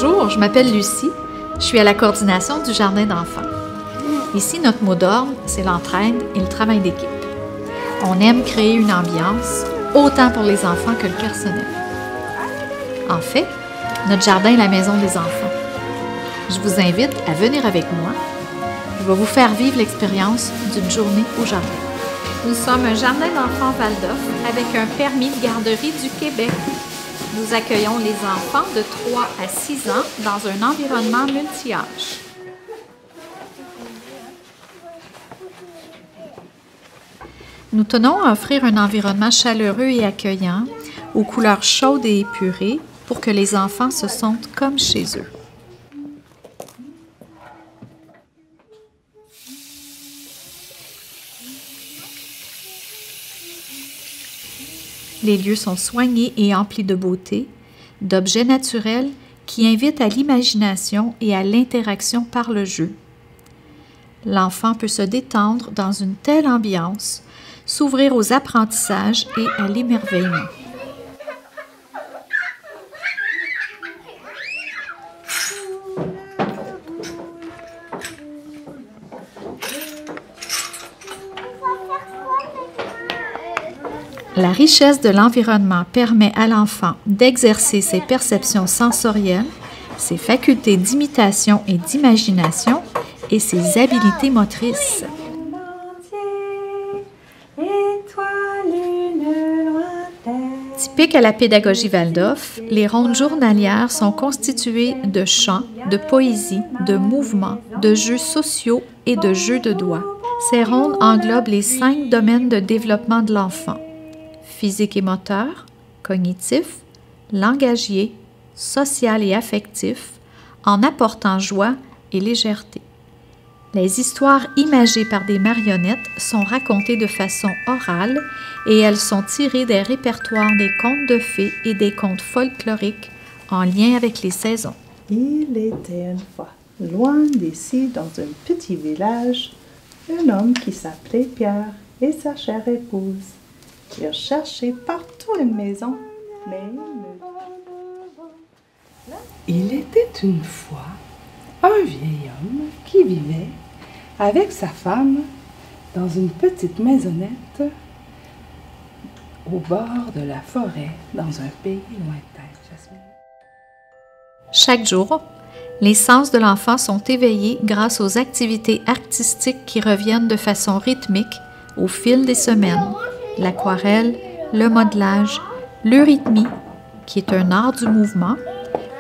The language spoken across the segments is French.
Bonjour, je m'appelle Lucie. Je suis à la coordination du jardin d'enfants. Ici, notre mot d'ordre, c'est l'entraide et le travail d'équipe. On aime créer une ambiance, autant pour les enfants que le personnel. En fait, notre jardin est la maison des enfants. Je vous invite à venir avec moi. Je vais vous faire vivre l'expérience d'une journée au jardin. Nous sommes un jardin d'enfants Val-d'Offre avec un permis de garderie du Québec. Nous accueillons les enfants de 3 à 6 ans dans un environnement multi-âge. Nous tenons à offrir un environnement chaleureux et accueillant, aux couleurs chaudes et épurées, pour que les enfants se sentent comme chez eux. Les lieux sont soignés et emplis de beauté, d'objets naturels qui invitent à l'imagination et à l'interaction par le jeu. L'enfant peut se détendre dans une telle ambiance, s'ouvrir aux apprentissages et à l'émerveillement. La richesse de l'environnement permet à l'enfant d'exercer ses perceptions sensorielles, ses facultés d'imitation et d'imagination et ses habiletés motrices. Typique à la pédagogie Val-d'Offre, les rondes journalières sont constituées de chants, de poésie, de mouvements, de jeux sociaux et de jeux de doigts. Ces rondes englobent les 5 domaines de développement de l'enfant: physique et moteur, cognitif, langagier, social et affectif, en apportant joie et légèreté. Les histoires imagées par des marionnettes sont racontées de façon orale et elles sont tirées des répertoires des contes de fées et des contes folkloriques en lien avec les saisons. Il était une fois, loin d'ici, dans un petit village, un homme qui s'appelait Pierre et sa chère épouse. Ils cherchaient partout une maison, mais il était une fois un vieil homme qui vivait avec sa femme dans une petite maisonnette au bord de la forêt, dans un pays lointain. Jasmine. Chaque jour, les sens de l'enfant sont éveillés grâce aux activités artistiques qui reviennent de façon rythmique au fil des semaines. L'aquarelle, le modelage, l'eurythmie, qui est un art du mouvement,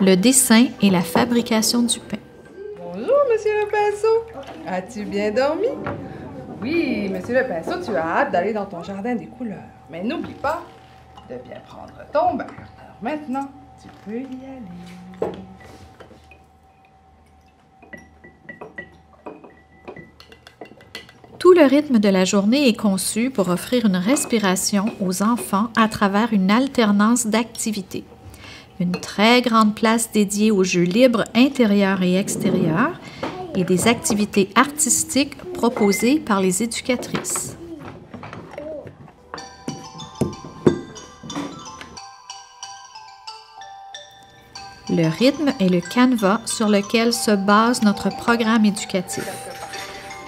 le dessin et la fabrication du pain. Bonjour, Monsieur Le Pinceau. As-tu bien dormi? Oui, Monsieur Le Pinceau, tu as hâte d'aller dans ton jardin des couleurs. Mais n'oublie pas de bien prendre ton bain. Alors maintenant, tu peux y aller. Tout le rythme de la journée est conçu pour offrir une respiration aux enfants à travers une alternance d'activités. Une très grande place dédiée aux jeux libres intérieurs et extérieurs et des activités artistiques proposées par les éducatrices. Le rythme est le canevas sur lequel se base notre programme éducatif.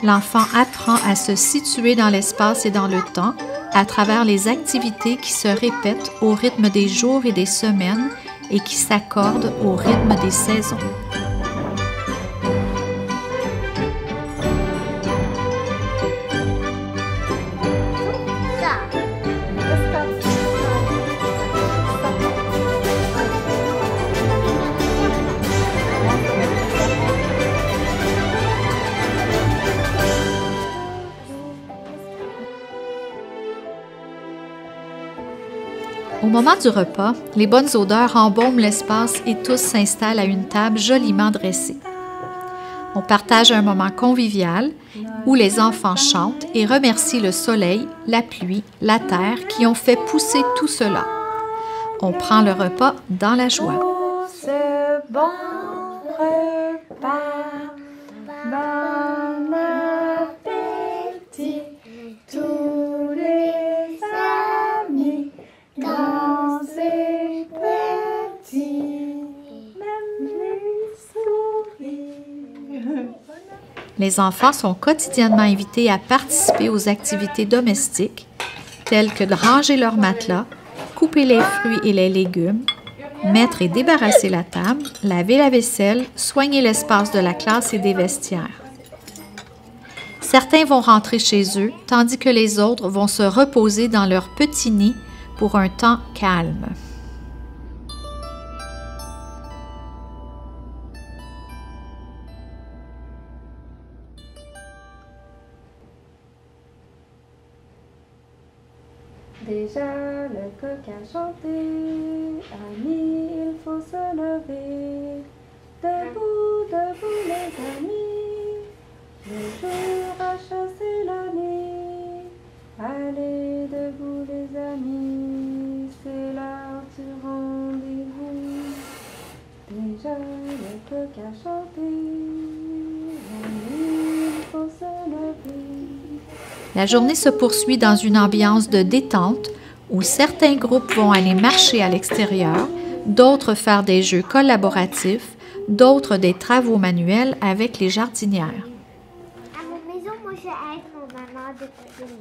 L'enfant apprend à se situer dans l'espace et dans le temps à travers les activités qui se répètent au rythme des jours et des semaines et qui s'accordent au rythme des saisons. Au moment du repas, les bonnes odeurs embaument l'espace et tous s'installent à une table joliment dressée. On partage un moment convivial où les enfants chantent et remercient le soleil, la pluie, la terre qui ont fait pousser tout cela. On prend le repas dans la joie. Oh, ce bon repas, bon appétit, tous les amis. Quand c'est petit, même les les enfants sont quotidiennement invités à participer aux activités domestiques, telles que de ranger leur matelas, couper les fruits et les légumes, mettre et débarrasser la table, laver la vaisselle, soigner l'espace de la classe et des vestiaires. Certains vont rentrer chez eux, tandis que les autres vont se reposer dans leur petit nid pour un temps calme. Déjà le coq a chanté, amis, il faut se lever. Debout, debout les amis, le jour a chassé la nuit. Allez debout les amis, c'est l'heure du rendez-vous. Déjà le coq a chanté, amis, il faut se lever. La journée se poursuit dans une ambiance de détente où certains groupes vont aller marcher à l'extérieur, d'autres faire des jeux collaboratifs, d'autres des travaux manuels avec les jardinières. À mon maison, moi, je aide mon maman de cuisiner.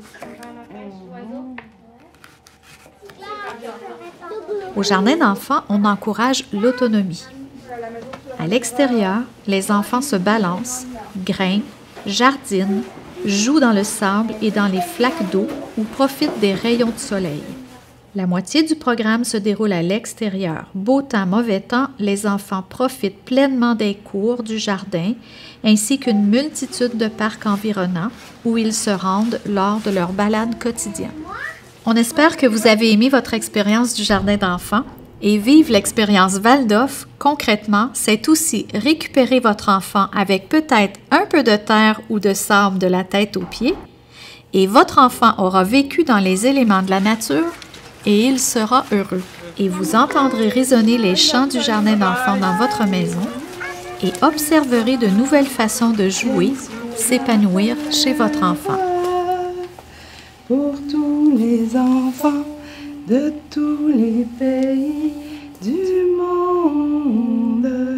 Au jardin d'enfants, on encourage l'autonomie. À l'extérieur, les enfants se balancent, grimpent, jardinent, jouent dans le sable et dans les flaques d'eau ou profitent des rayons de soleil. La moitié du programme se déroule à l'extérieur. Beau temps, mauvais temps, les enfants profitent pleinement des cours du jardin ainsi qu'une multitude de parcs environnants où ils se rendent lors de leur balade quotidienne. On espère que vous avez aimé votre expérience du jardin d'enfants et vivre l'expérience Waldorf, concrètement, c'est aussi récupérer votre enfant avec peut-être un peu de terre ou de sable de la tête aux pieds et votre enfant aura vécu dans les éléments de la nature et il sera heureux. Et vous entendrez résonner les chants du jardin d'enfants dans votre maison et observerez de nouvelles façons de jouer, s'épanouir chez votre enfant. Pour tous les enfants de tous les pays du monde.